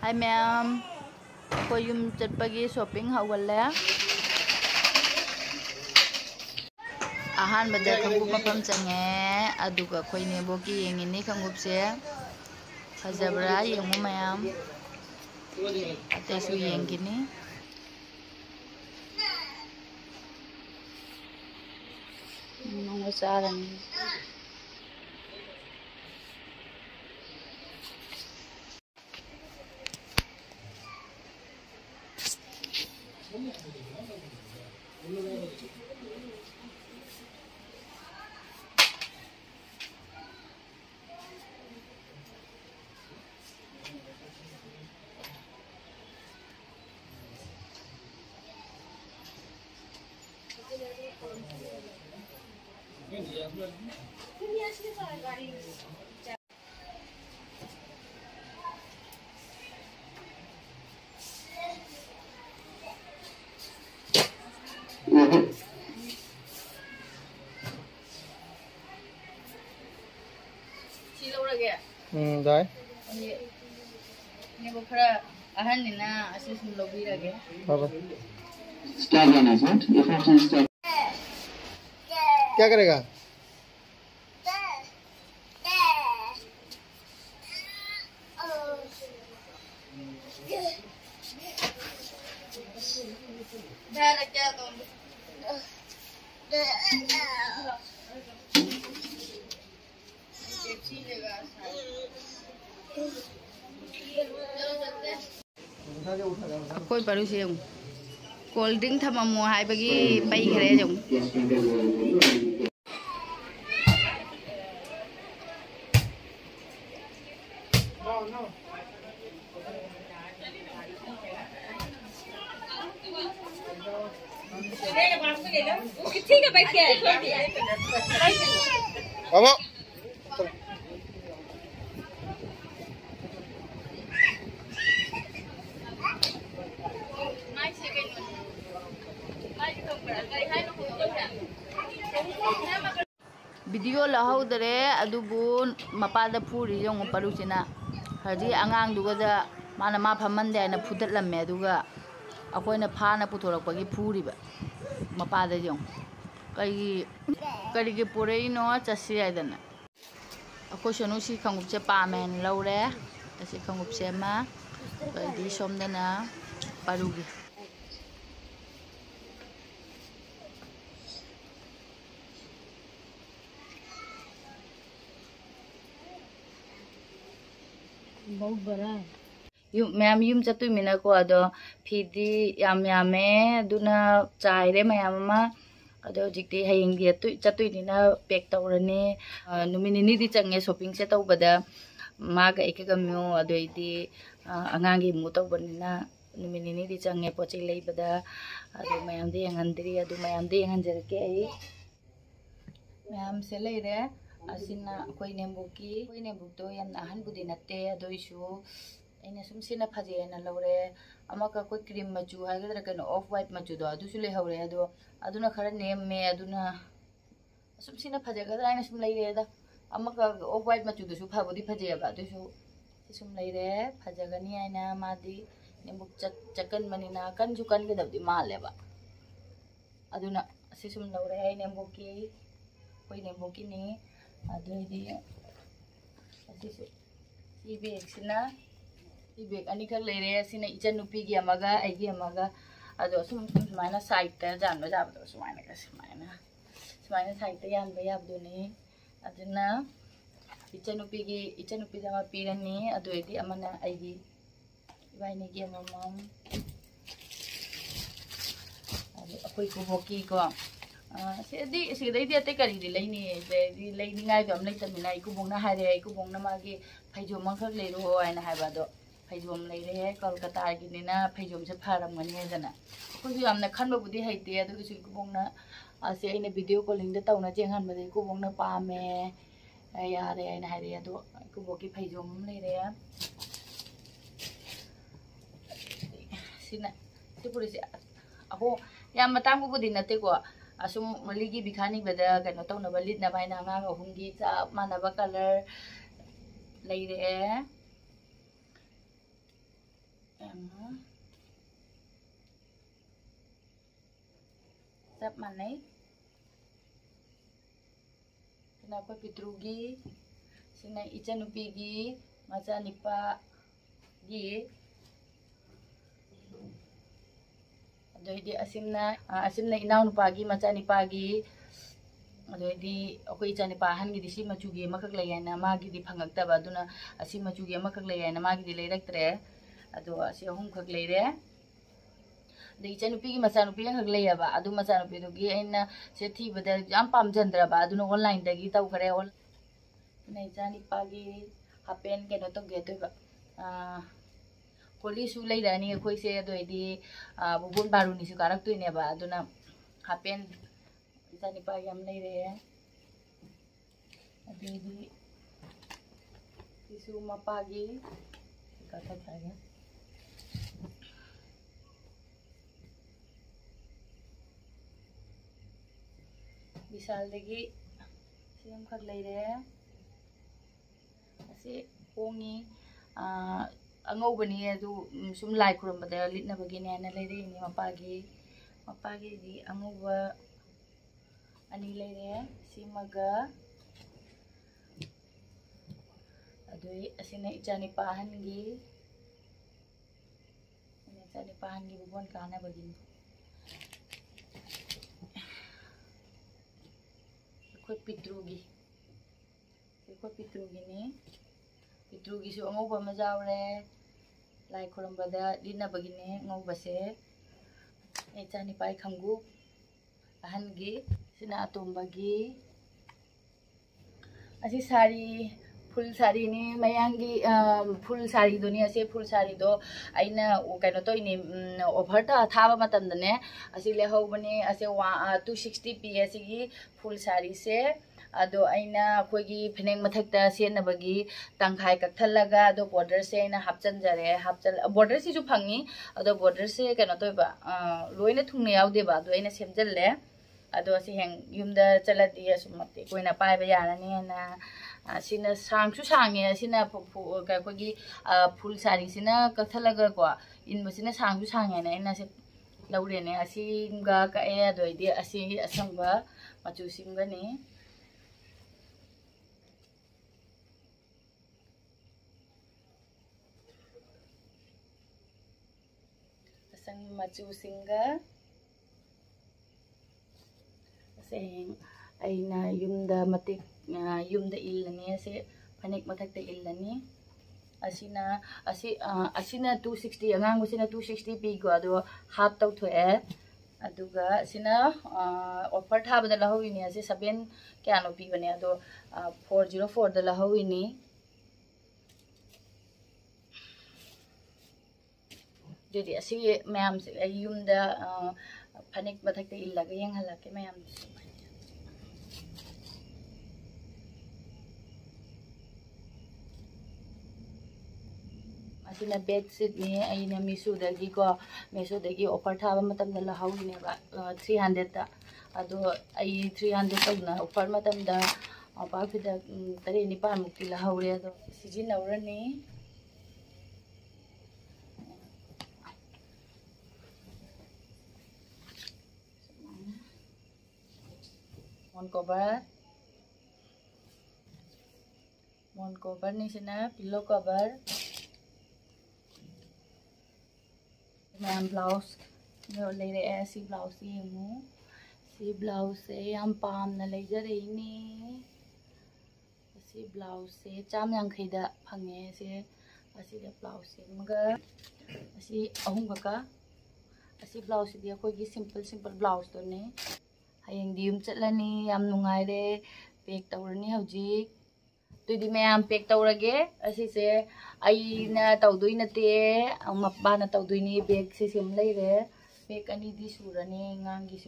Hi ma'am, ako'y yung pagi shopping hawala. Ahanbada kangup mafam change aduga ako'y neboki yengini kangupse fajabra yengu mayam ataisu yengini nungu sarani. Đấy. Ini bukan ahan nina asis melobi lagi. Apa? क्या करेगा? Koy baru sih yang cold drink thama mo hai bagi pai khare jong Apa? video lahawdare adubu mapada puri jong parusina hadi angang duga da mana ma phamande na phudat lamme aduga akoina phana putorakpagi phuriba mapada jong kari ge purei no chasi aidana ako sonu si khangup che pamen laure asi khangup se ma di somdana parugi बहुत बड़ा ma'am यूम चतुमीना को अदो फीदी यामे दुना चाइरे ma'am अदो जिक्ति हयेंगी चतुइनिना pack तौरनी नुमिनिनी दी चंगे shopping से तौबदा मागा एकगम्यो अदोइदी अंगांगी मु तौबनिना नुमिनिनी दी चंगे पोचे लेबदा अदो मैम दी यंगंदरी अदो मैम दी यंगंजरके आई मैम से लेरे asina koi nembu to yam ahan budi natte adoisu aina sum sina phaje na lore amaka koi cream machu hagadra kana off white machu do adu sule hore ado aduna khara name me aduna sum sina phaje gadra aina sum leire da amaka off white machu do su phabudi phaje ba adu su sum leire phajagani aina madi nembu chakan manina kan ju kan ge dabdi male ba aduna sum lore ai nembu ki ni aduidi asisu bag sina bag ani khak leire sina ichan nupi gi amaga aigi amaga ado sum sumaina side ta janba jabdo sumaina ka sumaina side ta yan ba yabdo ni aduna ichan nupi dama pirani aduidi amana aigi ibaini gi amam ado akoi ko boki ko सिदे करी लेनी दम लेटमीना इकुबोंना हारे इकुबोंना मागी फैजोम खक लेरो आइना हाइबादो फैजोम लेरे है कोलकाता गिनिना फैजोम से फारमगनी हेदना खुजु यामना खनबबुदी हैते अदु सु इकुबोंना असे आइना वीडियो कॉलिंग दे तौना जेंगहन बदे इकुबोंना पामे यारे आइना हारे अदो इकुबोकी फैजोम लेरे सिना सिपुरिसे अहो याम मतंगबुदी नतेको असुम मलिगी बिखानी बदा कनो तौना बलिद ना बाइना अंगांग अहुंगी चाप मानबा कलर लेरे Sab manai. Kenapa pitrugi? Sina icanupigi, maca nipa gi. Adoidi asimna inaw nupagi, maca nipagi. Adoidi ako icanipahan gidi si macugi makak layana magi di phangakta baduna asi macugi makak layana magi di leiraktre. Ado asi ahum khak leire. द इचानुपी की मचानुपी हगलेयबा अदु मचानुपी दुगी अइना से थीबदा याम पामजंद्रबा अदुनो online दगी तौखरे on ने इचानिपागी happen केनो तो गेतोबा कोली सु लेरानी अखोई से अदोइदी बुबुन बारुनी सु कारक्तोइनेबा अदुना हापेन इचानिपा याम लेरे अदुइदी इसु मपागी कथा थागे विशाल दगी सिम खक लेरे असे पोंगी अंगौबनी अदु सुम लाइ खुरमबदा लिटनबगिने ना लेरे नि मपागी दी अंगौबा अनि लेरे सिमगा अदुई असिना इचानी पाहनगी बुबन काना बगिनी पितृगी ने पितृगी सु अंगौबा मजावरे लाई खुरमबदा लिनबगिने अंगौबसे एचानी पाई खंगु अहनगी सिना अतोंबगी असी सारी फुल साड़ी ने मयांगी फुल साड़ी दोनी असे फुल साड़ी दो आइना कनो तो इने ओभर थाबा मतमदने असी लेहौबने असे 260 पी असिगी फुल साड़ी से अदो आइना कोगी फनेंग मथकता सेनबगी तंखाय कथलगा अदो बॉर्डर से आइना हापचनजरे बॉर्डर से जो फंगी अदो बॉर्डर से कनो तो लोइना थुंगने यावदेबा अदो आइना सेमजल्ले अदो असी हेंग युमदा चलदी असुमते कोइना पाइबा यारनी ना सिना सांगसु सांगे सिना कोगी फुल साड़ी सिना कथलगा को इनबसिना सांगसु सांगे ना इना से लौरेने असिंगा काए अदोइदी असि असंबा मचु सिंगनी असंग मचु सिंगा सेंग आइना युमदा मते युमदा इल्लनी से फनेक मथकते इल्लनी असिना 260 अंगांगुसिना 260 पीगो अदो हाफ तौथोए अदुगा सिना ऑफर थाबदा लहौइनी असे 7 क्यानो पीबने अदो 404 दा लहौइनी जदि असि मैम से युमदा फनेक मथकते इल्लगा यंगहलके मैम असिना बेडशीट ने अइना मिसुदगी ऑफर थाबा मतमदा लहौइनेबा 300 ता अदो आई 300 तौना ऑफर मतमदा पाफिदा 3 मुक्ति लहौरे अदो सिजिनौरनी mon cover ni sina pillow cover ma'am blouse जो ले रहे ऐसी ब्लाउज सी ब्लाउज से हम पाम न ले जरेनी सी ब्लाउज से चाम यांखैदा फंगे से असी ब्लाउज से मगर असी अहुम का असी ब्लाउज से दिया कोई सिंपल ब्लाउज तो ने हयेंग दियुम चलनी याम नुंगाइरे पेक तौरनी हौजिक तुदी मैम पेक तौरगे असी से आइना तौदोइ नते मप्पाना तौदोइनी बैग से सेम लेरे बैग अनी दी सुरनी ngang gi